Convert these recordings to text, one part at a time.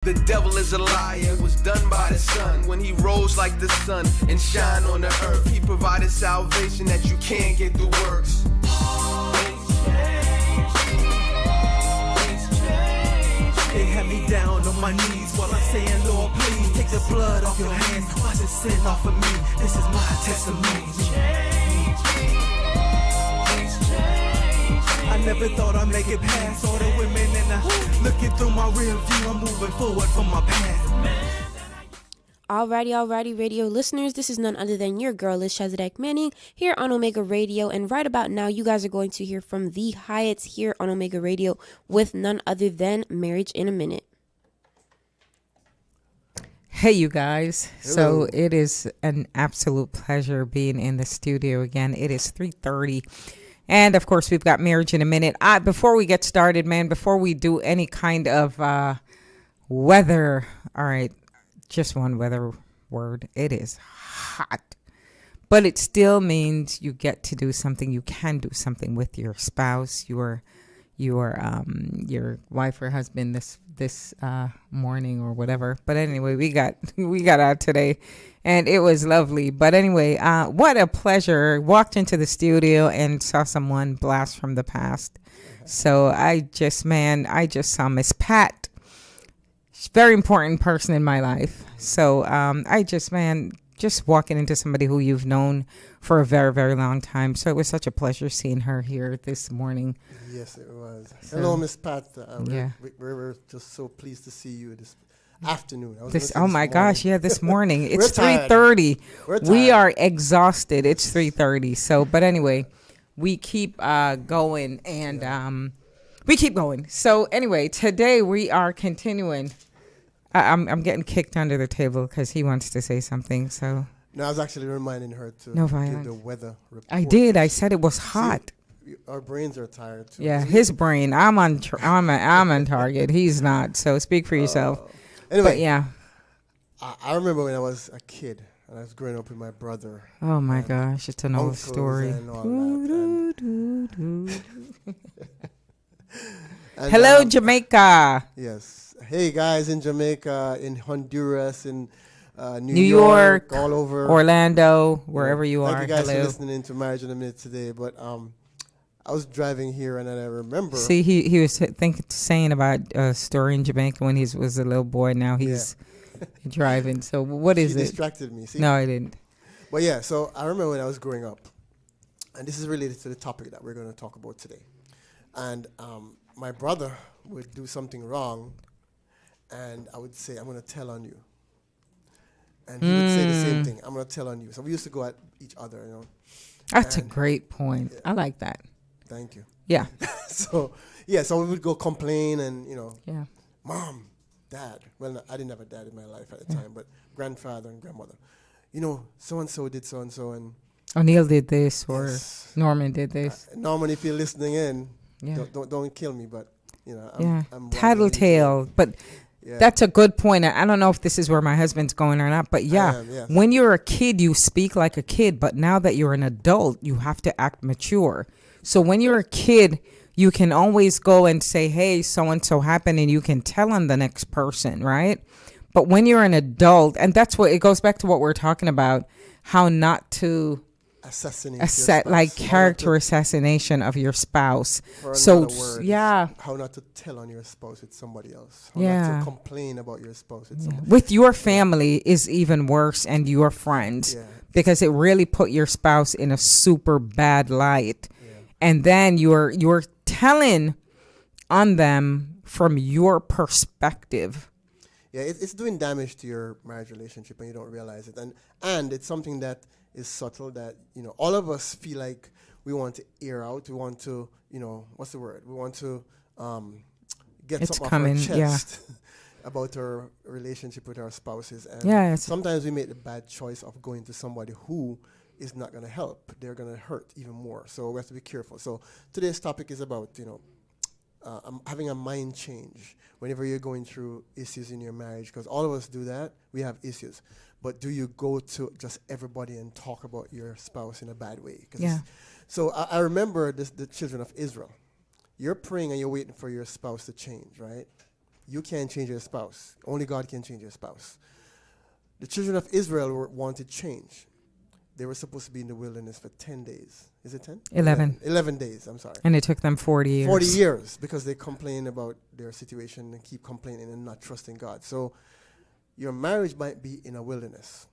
The devil is a liar, it was done by the Son. When he rose like the sun and shine on the earth, he provided salvation that you can't get through works. They had me down on my knees while I'm saying, Lord, please take the blood off your hands, wash the sin off of me. This is my testimony. I never thought I'd make it past all the women, and looking through my rear view, I'm moving forward from my past. Alrighty, radio listeners, this is none other than your girl, Liz Shazadek Manning, here on Omega Radio, and right about now, you guys are going to hear from the Hyatts here on Omega Radio with none other than Marriage in a Minute. Hey, you guys. Hello. So it is an absolute pleasure being in the studio again. It is 3:30. And, of course, we've got Marriage in a Minute. Before we get started, man, before we do any kind of weather, all right, just one weather word. It is hot. But it still means you get to do something. You can do something with your spouse, your wife or husband this morning or whatever. But anyway, we got out today, and it was lovely. But anyway, what a pleasure. Walked into the studio and saw someone blast from the past. So I just saw Miss Pat. She's a very important person in my life. So just walking into somebody who you've known for a very, very long time. So it was such a pleasure seeing her here this morning. Yes, it was. So, hello, Miss Pat. Yeah. We're just so pleased to see you this afternoon. Oh my gosh, yeah, this morning. It's We're 3:30. We're We tired. are exhausted. It's 3:30. So, but anyway, we keep going and we keep going. So anyway, today we are continuing. I'm getting kicked under the table because he wants to say something. So No, I was actually reminding her to No give violence. the weather report. I did. I said it was hot. See, our brains are tired too. Yeah, his brain. I'm on target. He's not. So speak for yourself. Anyway, But yeah. I remember when I was a kid and I was growing up with my brother. Oh my and gosh, it's an old uncles story. and all that, and, Hello, Jamaica. yes. Hey guys in Jamaica, in Honduras, in New York, all over Orlando, wherever you are. Thank you guys Hello. for listening to Marriage in a Minute today. But I was driving here and then I remember. See, he was saying about a story in Jamaica when he was a little boy. Now he's driving. So what is She it? distracted me. See? No, I didn't. But yeah, so I remember when I was growing up, and this is related to the topic that we're going to talk about today. And my brother would do something wrong, and I would say, I'm going to tell on you. And he would say the same thing, I'm going to tell on you. So we used to go at each other, you know. That's a And- great point. I like that. Thank you. Yeah. So we would go complain and, you know, Yeah. Mom, Dad. Well, no, I didn't have a dad in my life at the time, but grandfather and grandmother. You know, so-and-so did so-and-so. And O'Neill did this, or yes. Norman did this. Norman, if you're listening in, Yeah. don't kill me, but, you know, Yeah. I'm Tattletale. But Yeah. that's a good point. I don't know if this is where my husband's going or not, but yeah, am, yes. when you're a kid, you speak like a kid, but now that you're an adult, you have to act mature. So when you're a kid, you can always go and say, hey, so-and-so happened, and you can tell on the next person, right? But when you're an adult, and that's what, it goes back to what we're talking about, how not to assassinate your like spouse. character assassination of your spouse. For So, another word, yeah. it's how not to tell on your spouse with somebody else. How Yeah. not to complain about your spouse with somebody With your family is even worse, and your friends, Yeah. because it really put your spouse in a super bad light. Yeah. And then you're telling on them from your perspective. Yeah, it's doing damage to your marriage relationship and you don't realize it. And it's something that is subtle that, you know, all of us feel like we want to air out. We want to, you know, what's the word? We want to get It's something coming, off our yeah. chest about our relationship with our spouses. And Yeah, it's- sometimes we make the bad choice of going to somebody who is not going to help. They're going to hurt even more. So we have to be careful. So today's topic is about, you know, having a mind change whenever you're going through issues in your marriage, because all of us do that. We have issues. But do you go to just everybody and talk about your spouse in a bad way? Yeah. So I remember the children of Israel. You're praying and you're waiting for your spouse to change, right? You can't change your spouse. Only God can change your spouse. The children of Israel wanted change. They were supposed to be in the wilderness for 10 days. Is it 10? 11. 11 days, I'm sorry. And it took them 40 years. 40 years because they complain about their situation and keep complaining and not trusting God. So your marriage might be in a wilderness.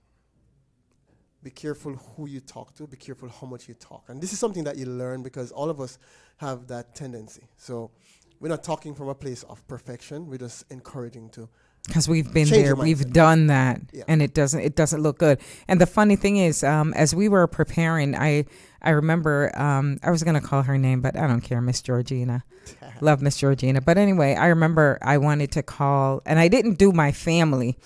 Be careful who you talk to. Be careful how much you talk. And this is something that you learn because all of us have that tendency. So we're not talking from a place of perfection. We're just encouraging to. Because we've been Change there, your we've mindset. done that, Yeah. and it doesn't look good. And the funny thing is, as we were preparing, I remember I was gonna call her name, but I don't care, Miss Georgina. Love Miss Georgina. But anyway, I remember I wanted to call, and I didn't do my family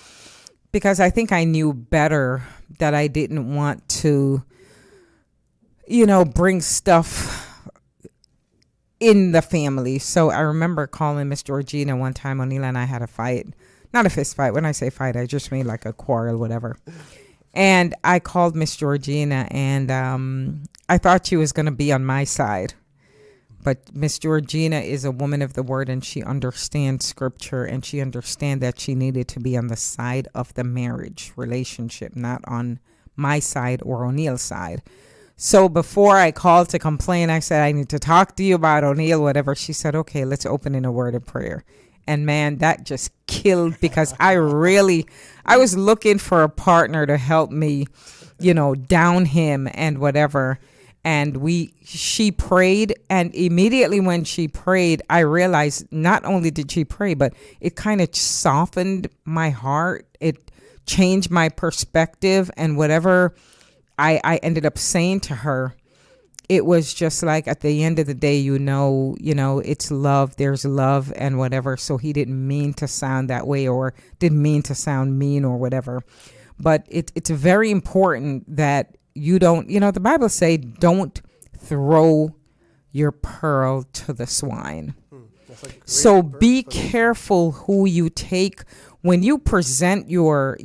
because I think I knew better that I didn't want to, bring stuff in the family. So I remember calling Miss Georgina one time. O'Neill and I had a fight. Not a fist fight. When I say fight, I just mean like a quarrel, whatever. And I called Miss Georgina, and I thought she was going to be on my side. But Miss Georgina is a woman of the word, and she understands scripture, and she understands that she needed to be on the side of the marriage relationship, not on my side or O'Neill's side. So before I called to complain, I said, I need to talk to you about O'Neill, whatever. She said, okay, let's open in a word of prayer. And man, that just killed because I was looking for a partner to help me, down him and whatever. And she prayed. And immediately when she prayed, I realized not only did she pray, but it kind of softened my heart. It changed my perspective, and whatever I ended up saying to her, it was just like at the end of the day, it's love. There's love and whatever. So he didn't mean to sound that way or didn't mean to sound mean or whatever. But it's very important that you don't, the Bible say, don't throw your pearl to the swine. So be careful who you take when you present your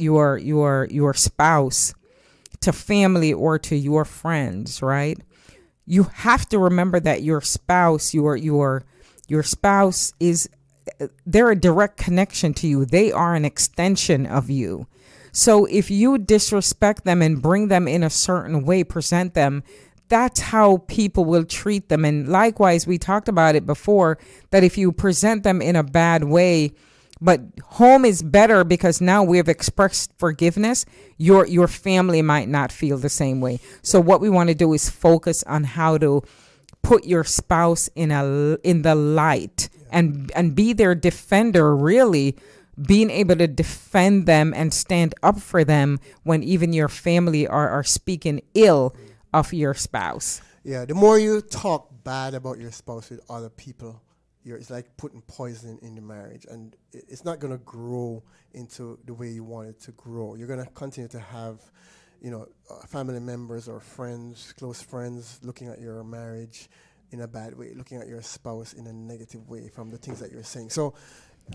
spouse to family or to your friends, right? You have to remember that your spouse, your spouse they're a direct connection to you. They are an extension of you. So if you disrespect them and bring them in a certain way, present them, that's how people will treat them. And likewise, we talked about it before, that if you present them in a bad way, but home is better because now we've expressed forgiveness. Your family might not feel the same way. So what we want to do is focus on how to put your spouse in the light and be their defender, really being able to defend them and stand up for them when even your family are speaking ill of your spouse. Yeah, the more you talk bad about your spouse with other people, it's like putting poison in the marriage, and it's not going to grow into the way you want it to grow. You're going to continue to have, family members or friends, close friends, looking at your marriage in a bad way, looking at your spouse in a negative way from the things that you're saying. So,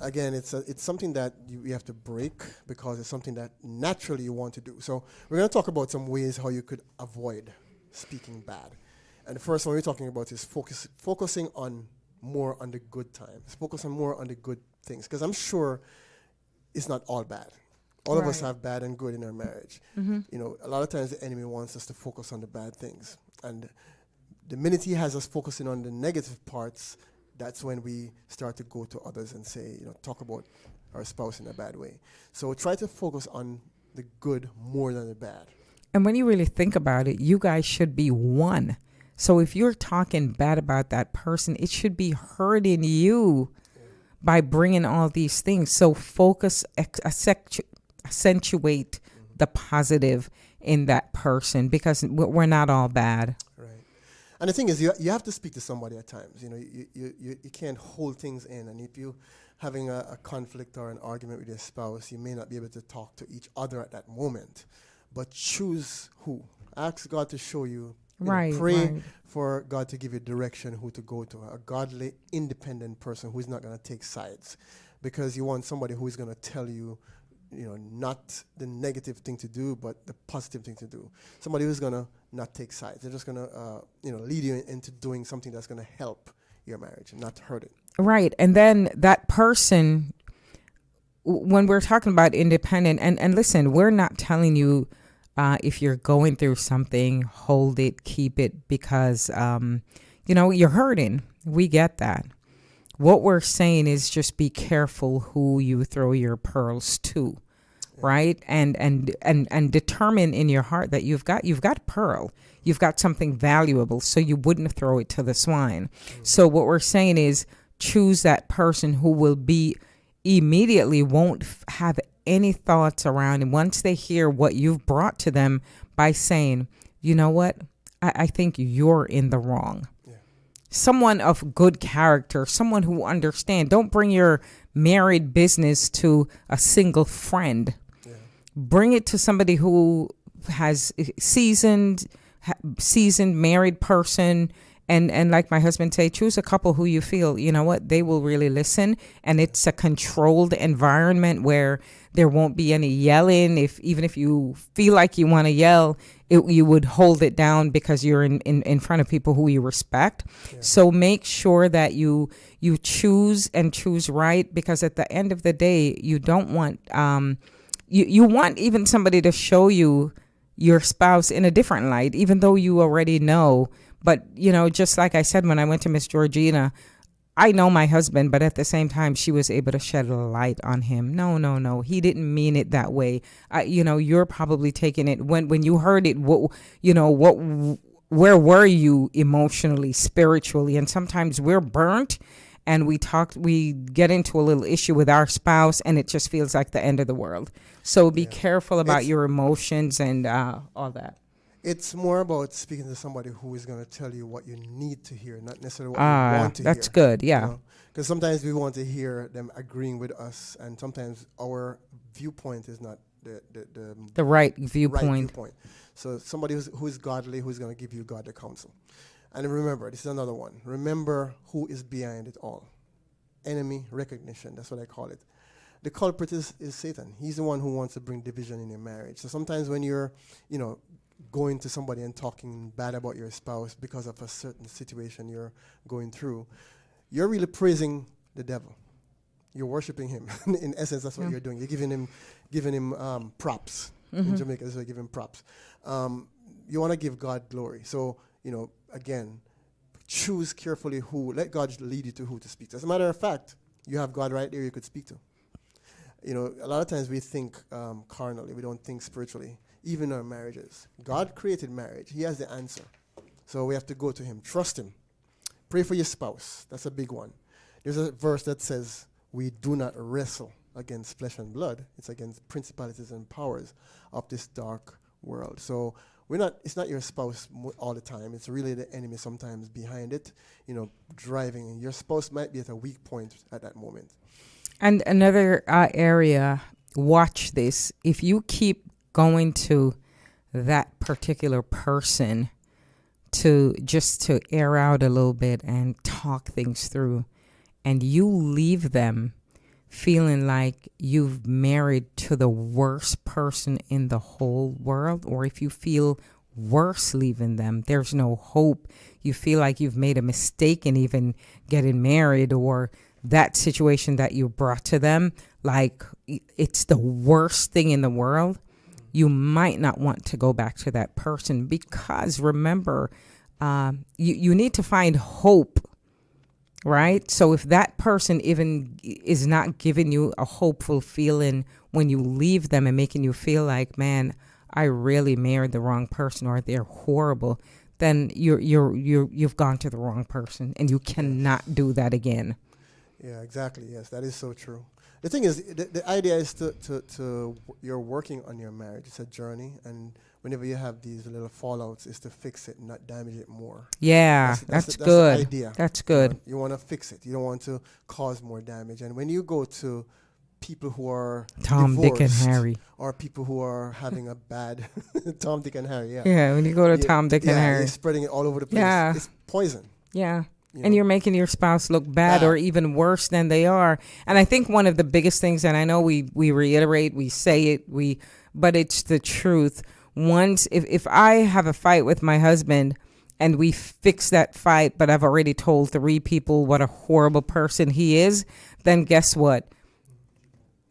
again, it's something that you have to break because it's something that naturally you want to do. So we're going to talk about some ways how you could avoid speaking bad. And the first one we're talking about is focusing more on the good times. Focus on more on the good things. Because I'm sure it's not all bad. All of us have bad and good in our marriage. Mm-hmm. A lot of times the enemy wants us to focus on the bad things. And the minute he has us focusing on the negative parts, that's when we start to go to others and say, talk about our spouse in a bad way. So try to focus on the good more than the bad. And when you really think about it, you guys should be one. So if you're talking bad about that person, it should be hurting you by bringing all these things. So focus, accentuate the positive in that person because we're not all bad. Right. And the thing is, you have to speak to somebody at times. You can't hold things in. And if you're having a conflict or an argument with your spouse, you may not be able to talk to each other at that moment. But choose who. Ask God to show you. Pray for God to give you direction who to go to. A godly, independent person who's not going to take sides. Because you want somebody who is going to tell you, not the negative thing to do, but the positive thing to do. Somebody who's going to not take sides. They're just going to, lead you into doing something that's going to help your marriage and not hurt it. Right. And then that person when we're talking about independent, and listen, we're not telling you if you're going through something, hold it, keep it, because you're hurting. We get that. What we're saying is just be careful who you throw your pearls to, right? And determine in your heart that you've got a pearl. You've got something valuable, so you wouldn't throw it to the swine. So what we're saying is choose that person who will be immediately won't have any thoughts around, and once they hear what you've brought to them by saying, you know what, I think you're in the wrong. Someone of good character, someone who understands. Don't bring your married business to a single friend. Bring it to somebody who has seasoned married person. And like my husband say, choose a couple who you feel, you know what, they will really listen. And it's a controlled environment where there won't be any yelling. Even if you feel like you want to yell, you would hold it down because you're in front of people who you respect. So make sure that you choose right, because at the end of the day, you don't want, you want even somebody to show you your spouse in a different light, even though you already know. But, just like I said, when I went to Miss Georgina, I know my husband, but at the same time, she was able to shed a light on him. No, he didn't mean it that way. You're probably taking it when you heard it. Where were you emotionally, spiritually? And sometimes we're burnt and we get into a little issue with our spouse and it just feels like the end of the world. So be careful about your emotions and all that. It's more about speaking to somebody who is going to tell you what you need to hear, not necessarily what you want to hear. That's good, yeah. Because sometimes we want to hear them agreeing with us, and sometimes our viewpoint is not the right viewpoint. So somebody who is godly, who's going to give you godly counsel. And remember, this is another one. Remember who is behind it all. Enemy recognition, that's what I call it. The culprit is Satan. He's the one who wants to bring division in your marriage. So sometimes when you're, going to somebody and talking bad about your spouse because of a certain situation you're going through, you're really praising the devil. You're worshiping him. In essence, that's what you're doing. You're giving him props. In Jamaica, that's why you give him props. You want to give God glory. So, again, choose carefully let God lead you to who to speak to. As a matter of fact, you have God right there you could speak to. A lot of times we think carnally. We don't think spiritually. Even our marriages. God created marriage. He has the answer. So we have to go to him. Trust him. Pray for your spouse. That's a big one. There's a verse that says, we do not wrestle against flesh and blood. It's against principalities and powers of this dark world. So it's not your spouse all the time. It's really the enemy sometimes behind it, driving. And your spouse might be at a weak point at that moment. And another area, watch this. If you keep going to that particular person to air out a little bit and talk things through, and you leave them feeling like you've married to the worst person in the whole world, or if you feel worse leaving them, there's no hope, you feel like you've made a mistake in even getting married, or that situation that you brought to them, like it's the worst thing in the world, you might not want to go back to that person, because remember, you need to find hope, right? So if that person even is not giving you a hopeful feeling when you leave them and making you feel like, man, I really married the wrong person, or they're horrible, then you've gone to the wrong person, and you cannot do that again. Yeah, exactly. Yes, that is so true. The thing is, the idea is to you're working on your marriage. It's a journey, and whenever you have these little fallouts, is to fix it, not damage it more. Yeah, that's good. The idea. That's good. You want to fix it. You don't want to cause more damage. And when you go to people who are Tom, Dick, and Harry, or people who are having a bad Tom, Dick, and Harry, yeah, when you go to Tom, Dick, and Harry, they're spreading it all over the place. Yeah. It's poison. Yeah. And you're making your spouse look bad or even worse than they are. And I think one of the biggest things, and I know we reiterate, we say it, but it's the truth. Once, if I have a fight with my husband and we fix that fight, but I've already told 3 people what a horrible person he is, then guess what?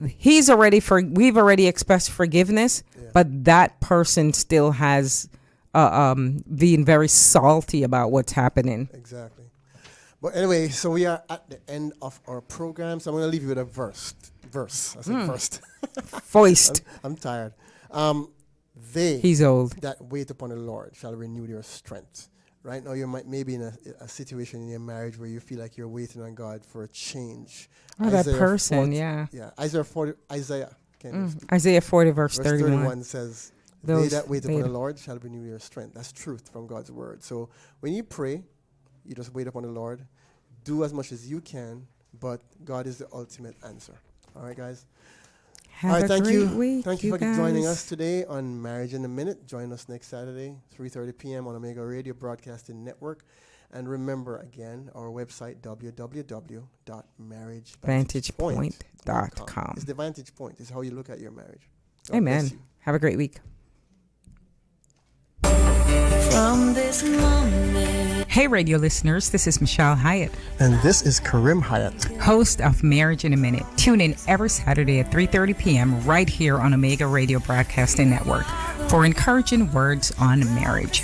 we've already expressed forgiveness, but that person still has being very salty about what's happening. Exactly. But anyway, so we are at the end of our program. So I'm going to leave you with a verse. I said first. Foist. I'm tired. They He's old. that wait upon the Lord shall renew their strength. Right now, you might maybe in a situation in your marriage where you feel like you're waiting on God for a change. Oh, that person, 40, yeah. Yeah, Isaiah 40, Isaiah 40, verse verse 31. says, Those they that wait upon they- the Lord shall renew their strength. That's truth from God's word. So when you pray, you just wait upon the Lord. Do as much as you can, but God is the ultimate answer. All right, guys? Have All right, a thank great you. week, Thank you for joining guys. us today on Marriage in a Minute. Join us next Saturday, 3:30 p.m. on Omega Radio Broadcasting Network. And remember, again, our website, VantagePoint.com. It's the vantage point. It's how you look at your marriage. God bless Amen. you. Have a great week. From this moment. Hey, radio listeners, this is Michelle Hyatt, And this is Karim Hyatt. host of Marriage in a Minute. Tune in every Saturday at 3:30 p.m. right here on Omega Radio Broadcasting Network for encouraging words on marriage.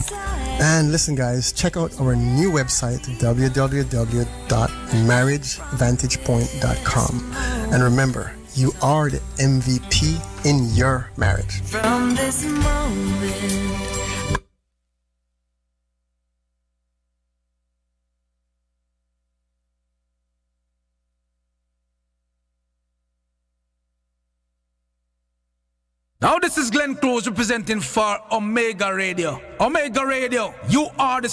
And listen, guys, check out our new website, www.marriagevantagepoint.com. And remember, you are the MVP in your marriage. From this moment. Now this is Glenn Close representing for Omega Radio. Omega Radio, you are the